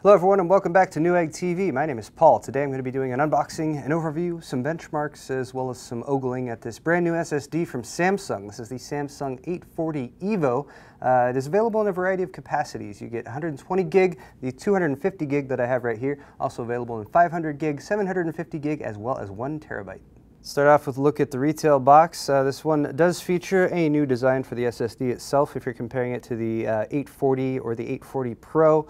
Hello everyone and welcome back to Newegg TV. My name is Paul. Today I'm going to be doing an unboxing, an overview, some benchmarks, as well as some ogling at this brand new SSD from Samsung. This is the Samsung 840 EVO. It is available in a variety of capacities. You get 120 gig, the 250 gig that I have right here, also available in 500 gig, 750 gig, as well as 1 terabyte. Start off with a look at the retail box. This one does feature a new design for the SSD itself if you're comparing it to the 840 or the 840 Pro.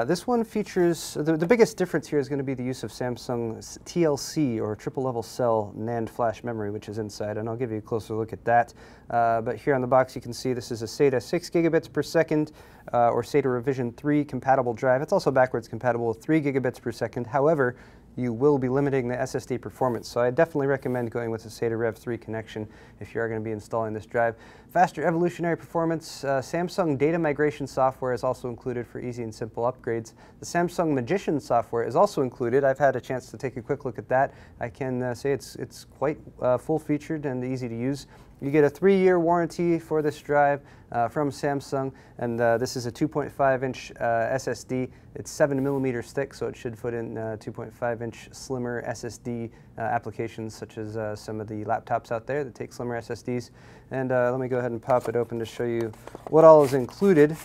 This one features, the biggest difference here is going to be the use of Samsung's TLC or triple level cell NAND flash memory, which is inside, and I'll give you a closer look at that. But here on the box you can see this is a SATA 6 gigabits per second or SATA revision 3 compatible drive. It's also backwards compatible with 3 gigabits per second. However, you will be limiting the SSD performance, so I definitely recommend going with a SATA Rev 3 connection if you are going to be installing this drive. Faster evolutionary performance. Samsung data migration software is also included for easy and simple upgrades. The Samsung Magician software is also included. I've had a chance to take a quick look at that. I can say it's quite full-featured and easy to use. You get a 3-year warranty for this drive from Samsung, and this is a 2.5-inch SSD. It's 7mm thick, so it should fit in 2.5-inch slimmer SSD applications, such as some of the laptops out there that take slimmer SSDs. And let me go ahead and pop it open to show you what all is included.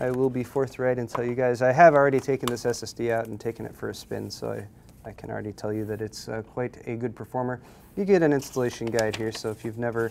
I will be forthright and tell you guys, I have already taken this SSD out and taken it for a spin, so I can already tell you that it's quite a good performer. You get an installation guide here, so if you've never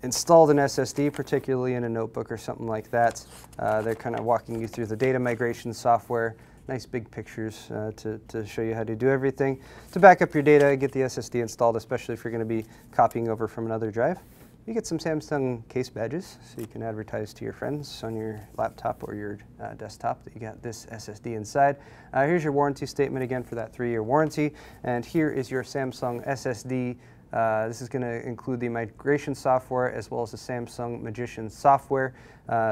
installed an SSD, particularly in a notebook or something like that, they're kind of walking you through the data migration software. Nice big pictures to show you how to do everything. To back up your data, get the SSD installed, especially if you're going to be copying over from another drive. You get some Samsung case badges, so you can advertise to your friends on your laptop or your desktop that you got this SSD inside. Here's your warranty statement again for that 3-year warranty, and here is your Samsung SSD. This is going to include the migration software as well as the Samsung Magician software,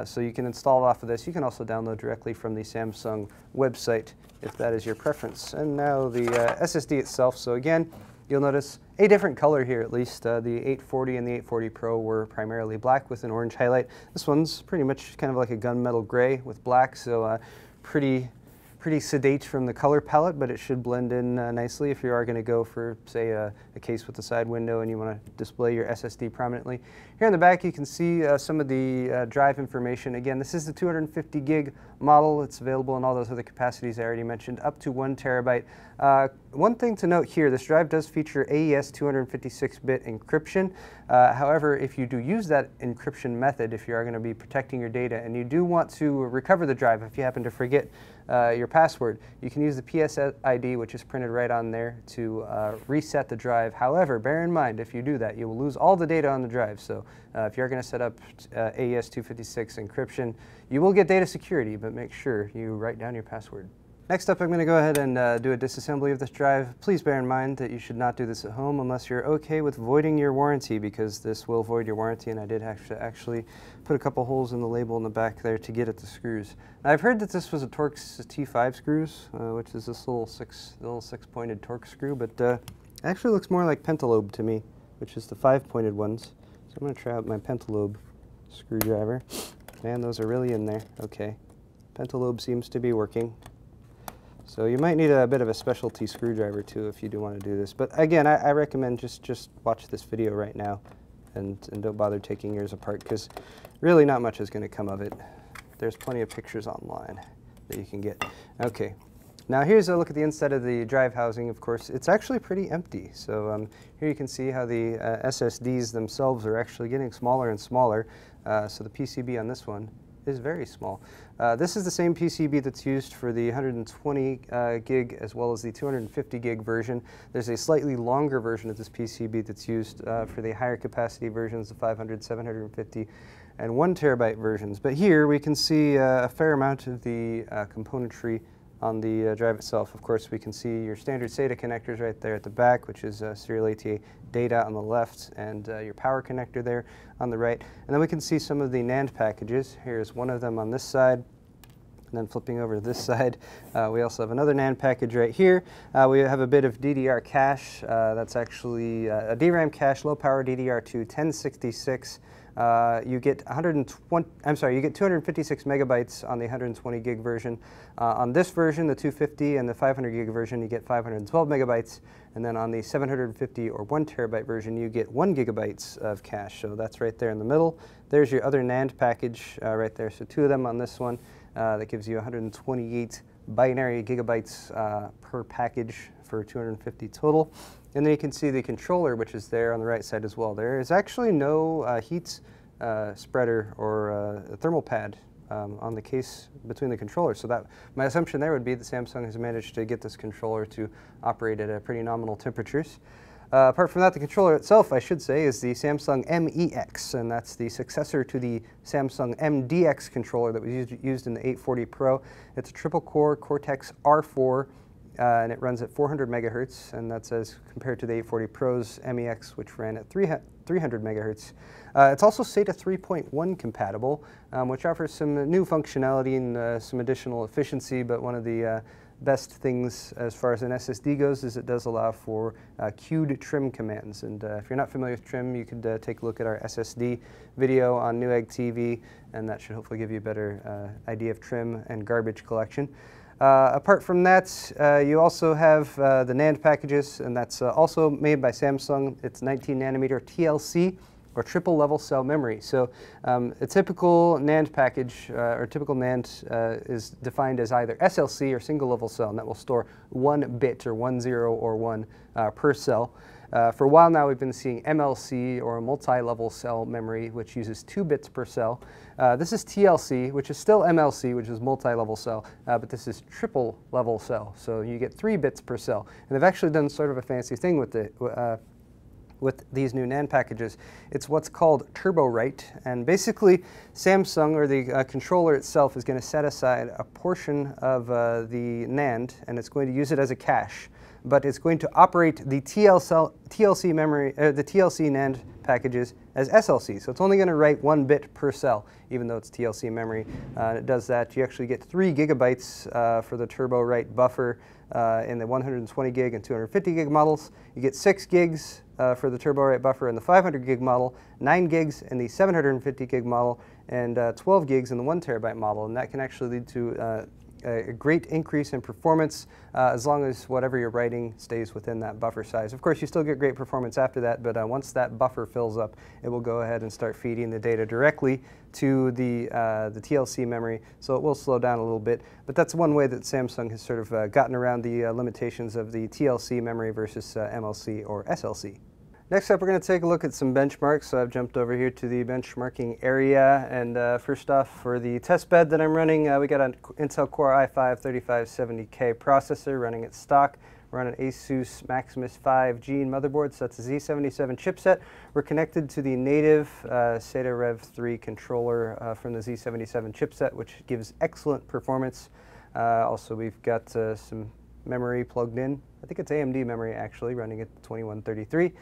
so you can install it off of this. You can also download directly from the Samsung website if that is your preference. And now the SSD itself, so again, you'll notice a different color here at least. The 840 and the 840 Pro were primarily black with an orange highlight. This one's pretty much kind of like a gunmetal gray with black, so pretty sedate from the color palette, but it should blend in nicely if you are going to go for, say, a case with a side window and you want to display your SSD prominently. Here in the back you can see some of the drive information. Again, this is the 250 gig model. It's available in all those other capacities I already mentioned, up to 1 terabyte. One thing to note here, this drive does feature AES 256-bit encryption. However, if you do use that encryption method, if you are going to be protecting your data and you do want to recover the drive if you happen to forget your password, you can use the PSID, which is printed right on there, to reset the drive. However, bear in mind, if you do that, you will lose all the data on the drive. So if you're going to set up AES 256 encryption, you will get data security, but make sure you write down your password. Next up, I'm going to go ahead and do a disassembly of this drive. Please bear in mind that you should not do this at home unless you're okay with voiding your warranty, because this will void your warranty, and I did actually put a couple holes in the label in the back there to get at the screws. Now, I've heard that this was a Torx T5 screws, which is this little six-pointed Torx screw, but it actually looks more like pentalobe to me, which is the 5-pointed ones. So I'm going to try out my pentalobe screwdriver. Man, those are really in there. Okay, pentalobe seems to be working. So you might need a bit of a specialty screwdriver too if you do want to do this. But again, I recommend just watch this video right now and don't bother taking yours apart, because really not much is going to come of it. There's plenty of pictures online that you can get. Okay, now here's a look at the inside of the drive housing. Of course, it's actually pretty empty. So here you can see how the SSDs themselves are actually getting smaller and smaller. So the PCB on this one is very small. This is the same PCB that's used for the 120 gig as well as the 250 gig version. There's a slightly longer version of this PCB that's used for the higher capacity versions, the 500, 750, and 1 terabyte versions. But here we can see a fair amount of the componentry on the drive itself. Of course, we can see your standard SATA connectors right there at the back, which is serial ATA data on the left, and your power connector there on the right. And then we can see some of the Nand packages. Here's one of them on this side. And then flipping over to this side, we also have another NAND package right here. We have a bit of DDR cache. That's actually a DRAM cache, low power DDR2 1066. You get 256 megabytes on the 120 gig version. On this version, the 250 and the 500 gig version, you get 512 megabytes. And then on the 750 or 1 terabyte version, you get 1 gigabytes of cache. So that's right there in the middle. There's your other Nand package right there. So 2 of them on this one. That gives you 128 binary gigabytes per package for 250 total. And then you can see the controller, which is there on the right side as well. There is actually no heat spreader or thermal pad on the case between the controllers. So that my assumption there would be that Samsung has managed to get this controller to operate at pretty nominal temperatures. Apart from that, the controller itself, I should say, is the Samsung MEX, and that's the successor to the Samsung MDX controller that was used in the 840 Pro. It's a triple-core Cortex-R4, and it runs at 400 megahertz, and that's as compared to the 840 Pro's MEX, which ran at 300 megahertz. It's also SATA 3.1 compatible, which offers some new functionality and some additional efficiency, but one of the best things as far as an SSD goes is it does allow for queued trim commands. And if you're not familiar with trim, you could take a look at our SSD video on Newegg TV, and that should hopefully give you a better idea of trim and garbage collection. Apart from that, you also have the Nand packages, and that's also made by Samsung. It's 19 nanometer TLC, or triple level cell memory. So a typical Nand package, or typical Nand is defined as either SLC or single level cell, and that will store 1 bit, or 1 0 or 1 per cell. For a while now, we've been seeing MLC, or a multi-level cell memory, which uses 2 bits per cell. This is TLC, which is still MLC, which is multi-level cell, but this is triple level cell, so you get 3 bits per cell. And they've actually done sort of a fancy thing with it. With these new Nand packages. It's what's called turbo write, and basically Samsung, or the controller itself, is going to set aside a portion of the Nand, and it's going to use it as a cache, but it's going to operate the TLC memory, the TLC Nand packages as SLC. So it's only going to write 1 bit per cell, even though it's TLC memory. It does that. You actually get 3 gigabytes for the turbo write buffer in the 120 gig and 250 gig models. You get 6 gigs for the turbo write buffer in the 500 gig model, 9 gigs in the 750 gig model, and 12 gigs in the 1 terabyte model. And that can actually lead to a great increase in performance as long as whatever you're writing stays within that buffer size. Of course, you still get great performance after that, but once that buffer fills up, it will go ahead and start feeding the data directly to the TLC memory, so it will slow down a little bit. But that's one way that Samsung has sort of gotten around the limitations of the TLC memory versus MLC or SLC. Next up, we're going to take a look at some benchmarks. So I've jumped over here to the benchmarking area, and first off, for the test bed that I'm running, we got an Intel Core i5-3570K processor running at stock. We're on an Asus Maximus 5 Gene motherboard, so that's a Z77 chipset. We're connected to the native SATA Rev 3 controller from the Z77 chipset, which gives excellent performance. Also, we've got some memory plugged in. I think it's AMD memory, actually, running at 2133.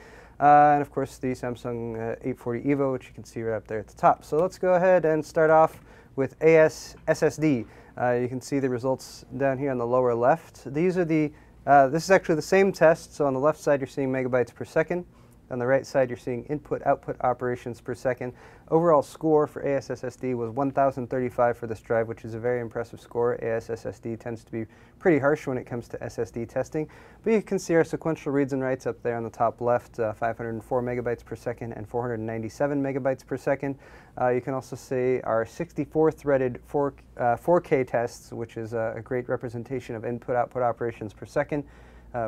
And of course the Samsung 840 EVO, which you can see right up there at the top. So let's go ahead and start off with AS SSD. You can see the results down here on the lower left. These are the, this is actually the same test. So on the left side you're seeing megabytes per second. On the right side you're seeing input-output operations per second. Overall score for AS SSD was 1035 for this drive, which is a very impressive score. AS SSD tends to be pretty harsh when it comes to SSD testing. But you can see our sequential reads and writes up there on the top left, 504 megabytes per second and 497 megabytes per second. You can also see our 64-threaded 4K tests, which is a great representation of input-output operations per second.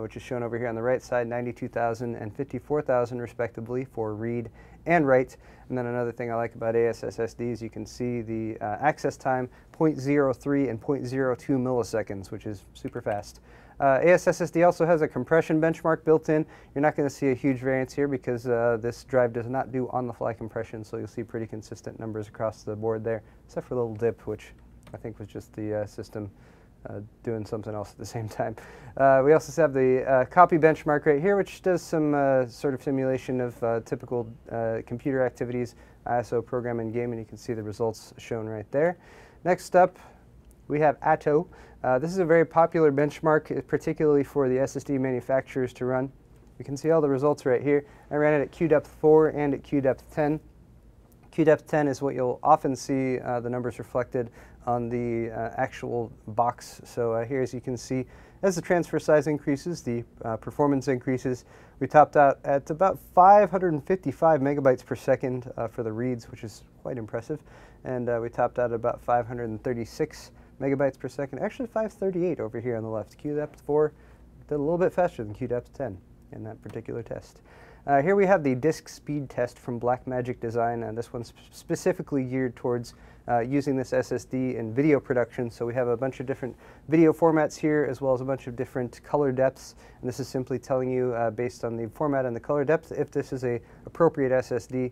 Which is shown over here on the right side, 92,000 and 54,000 respectively for read and write. And then another thing I like about AS SSDs, you can see the access time, 0.03 and 0.02 milliseconds, which is super fast. AS SSD also has a compression benchmark built in. You're not going to see a huge variance here because this drive does not do on-the-fly compression, so you'll see pretty consistent numbers across the board there, except for a little dip, which I think was just the system doing something else at the same time. We also have the copy benchmark right here, which does some sort of simulation of typical computer activities, ISO program in game, and you can see the results shown right there. Next up, we have Atto. This is a very popular benchmark, particularly for the SSD manufacturers to run. You can see all the results right here. I ran it at QDepth 4 and at QDepth 10. QDepth 10 is what you'll often see the numbers reflected on the actual box. So here, as you can see, as the transfer size increases, the performance increases. We topped out at about 555 megabytes per second for the reads, which is quite impressive. And we topped out at about 536 megabytes per second. Actually 538 over here on the left. QDepth 4 did a little bit faster than QDepth 10 in that particular test. Here we have the disk speed test from Blackmagic Design, and this one's specifically geared towards using this SSD in video production. So we have a bunch of different video formats here, as well as a bunch of different color depths. And this is simply telling you, based on the format and the color depth, if this is a appropriate SSD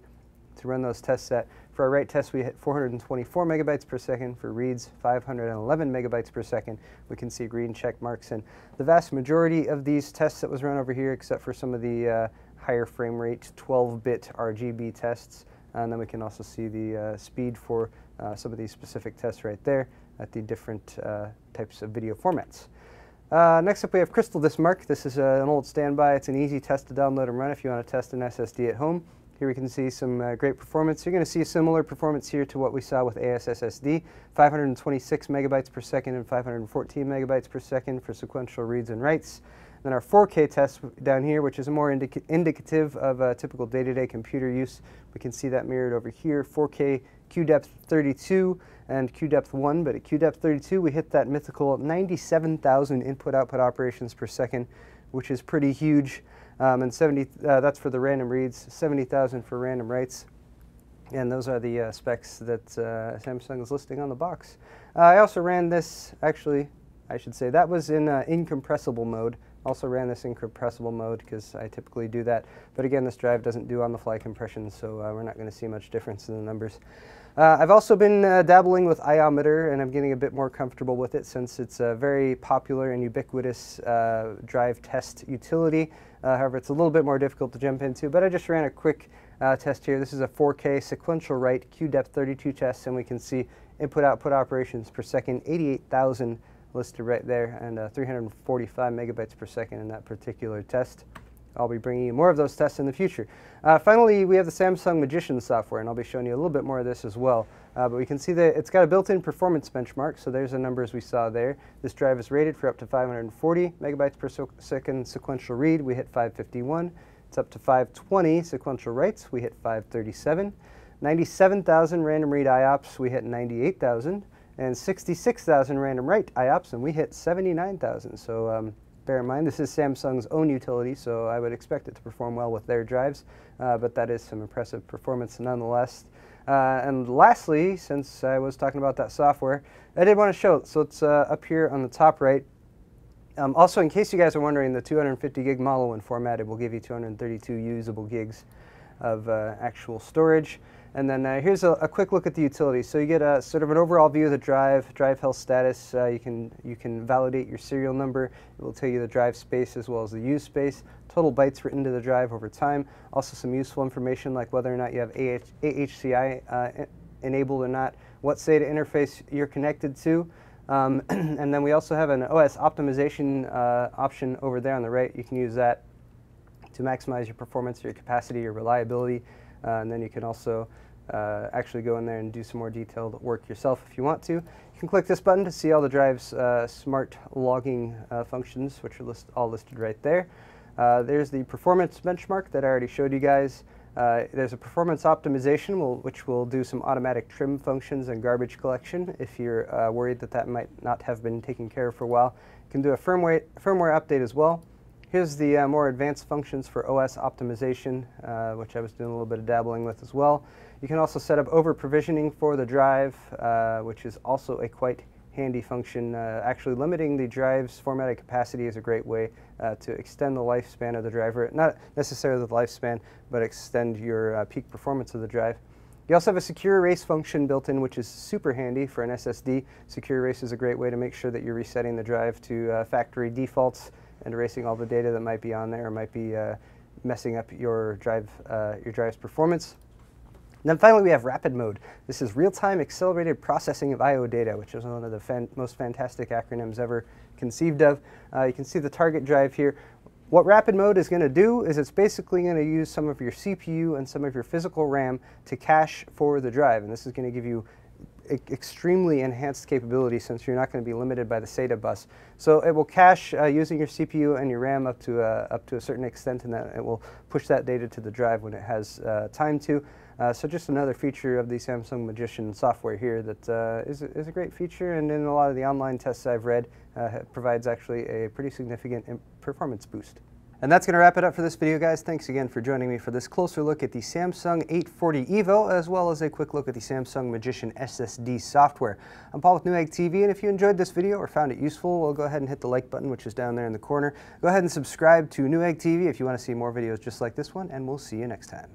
to run those tests at. For our write test, we hit 424 megabytes per second. For reads, 511 megabytes per second. We can see green check marks. And the vast majority of these tests that was run over here, except for some of the higher frame rate 12-bit RGB tests. And then we can also see the speed for some of these specific tests right there at the different types of video formats. Next up we have Crystal Disk Mark. This is an old standby. It's an easy test to download and run if you want to test an SSD at home. Here we can see some great performance. You're going to see a similar performance here to what we saw with ASSSD, 526 megabytes per second and 514 megabytes per second for sequential reads and writes. Then our 4K test down here, which is more indicative of typical day-to-day computer use. We can see that mirrored over here, 4K QDepth 32 and QDepth 1, but at QDepth 32 we hit that mythical 97,000 input-output operations per second, which is pretty huge. And that's for the random reads, 70,000 for random writes. And those are the specs that Samsung is listing on the box. I also ran this, actually, I should say, that was in incompressible mode. Also ran this in compressible mode because I typically do that. But again, this drive doesn't do on-the-fly compression, so we're not going to see much difference in the numbers. I've also been dabbling with Iometer, and I'm getting a bit more comfortable with it since it's a very popular and ubiquitous drive test utility. However, it's a little bit more difficult to jump into, but I just ran a quick test here. This is a 4K sequential write QDepth 32 test, and we can see input-output operations per second, 88,000 listed right there, and 345 megabytes per second in that particular test. I'll be bringing you more of those tests in the future. Finally, we have the Samsung Magician software, and I'll be showing you a little bit more of this as well. But we can see that it's got a built-in performance benchmark, so there's the numbers we saw there. This drive is rated for up to 540 megabytes per second sequential read. We hit 551. It's up to 520 sequential writes. We hit 537. 97,000 random read IOPS. We hit 98,000. And 66,000 random write IOPS, and we hit 79,000. So bear in mind, this is Samsung's own utility, so I would expect it to perform well with their drives, but that is some impressive performance nonetheless. And lastly, since I was talking about that software, I did want to show it. So it's up here on the top right. Also, in case you guys are wondering, the 250 gig model when formatted will give you 232 usable gigs of actual storage. And then here's a quick look at the utility. So you get a sort of an overall view of the drive health status. You can validate your serial number. It will tell you the drive space as well as the use space, total bytes written to the drive over time. Also some useful information like whether or not you have AHCI enabled or not, what SATA interface you're connected to. And then we also have an OS optimization option over there on the right. You can use that to maximize your performance, your capacity, your reliability. And then you can also actually go in there and do some more detailed work yourself if you want to. You can click this button to see all the drive's smart logging functions, which are all listed right there. There's the performance benchmark that I already showed you guys. There's a performance optimization, which will do some automatic trim functions and garbage collection if you're worried that that might not have been taken care of for a while. You can do a firmware update as well. Here's the more advanced functions for OS optimization, which I was doing a little bit of dabbling with as well. You can also set up over-provisioning for the drive, which is also a quite handy function. Actually limiting the drive's formatted capacity is a great way to extend the lifespan of the driver. Not necessarily the lifespan, but extend your peak performance of the drive. You also have a secure erase function built in, which is super handy for an SSD. Secure erase is a great way to make sure that you're resetting the drive to factory defaults and erasing all the data that might be on there or might be messing up your drive's performance. And then finally we have rapid mode. This is real-time accelerated processing of I/O data, which is one of the most fantastic acronyms ever conceived of. You can see the target drive here. What rapid mode is going to do is it's basically going to use some of your CPU and some of your physical RAM to cache for the drive, and this is going to give you extremely enhanced capability since you're not going to be limited by the SATA bus. So it will cache using your CPU and your RAM up to a certain extent, and that it will push that data to the drive when it has time to. So just another feature of the Samsung Magician software here that is a great feature, and in a lot of the online tests I've read, provides actually a pretty significant performance boost. And that's going to wrap it up for this video, guys. Thanks again for joining me for this closer look at the Samsung 840 EVO, as well as a quick look at the Samsung Magician SSD software. I'm Paul with Newegg TV, and if you enjoyed this video or found it useful, well, go ahead and hit the like button, which is down there in the corner. Go ahead and subscribe to Newegg TV if you want to see more videos just like this one, and we'll see you next time.